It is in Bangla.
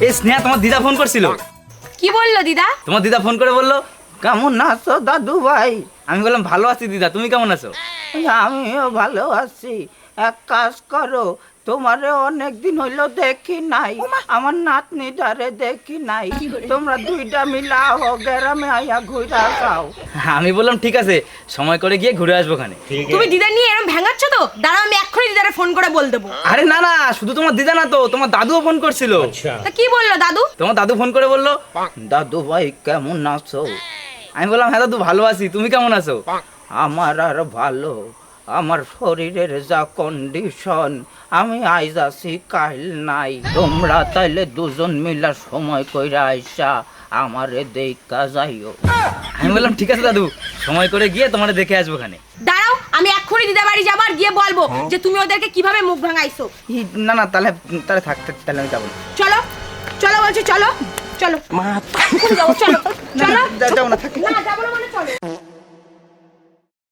এই স্নেহা তোমার দিদা ফোন করছিল। কি বললো দিদা? তোমার দিদা ফোন করে বললো কেমন আছো দাদু ভাই। আমি বললাম ভালো আছি দিদা, তুমি কেমন আছো? আমিও ভালো আছি। এক কাজ করো, তোমারে অনেকদিন হইলো দেখি নাই, আমার নাতনিটারে দেখি নাই, তোমরা দুইটা মিলা গ্রামে আইয়া ঘুরা যাও। আমি বললাম ঠিক আছে, সময় করে গিয়ে ঘুরে আসবো খানে। তুমি দিদা নিয়ে এরকম ভেঙাচ্ছ তো, দাঁড়াও আমি এক্ষুনি দিদারে ফোন করে বল দেবো। আরে না না, শুধু তোমার দিদা না তো, তোমার দাদুও ফোন করছিল। তা কি বললো দাদু? তোমার দাদু ফোন করে বললো দাদু ভাই কেমন আছো। আমি বললাম হ্যাঁ দাদু ভালো আছি, তুমি কেমন আছো? আমার আর ভালো, আমার শরীরের যা কন্ডিশন, আমি আইজ আছি কাল নাই, তোমরা তাইলে দুজন মিলা সময় কইরা আইসা আমারে দেখা যাইও। আমি বললাম ঠিক আছে দাদু, সময় করে গিয়ে তোমারে দেখে আসবো খানে। দাঁড়াও আমি এক্ষুনি দিদা বাড়ি যাবো আর গিয়ে বলবো যে তুমি ওদেরকে কিভাবে মুখ ভাঙাইছো। না না, তাহলে তাহলে থাকতে, তাহলে আমি যাবো না। চলো চলো বলছি, চলো চলো। এক্ষুনি যাবো, চলো চলো। যাবো না, থাকি। না যাবো না মানে চলো।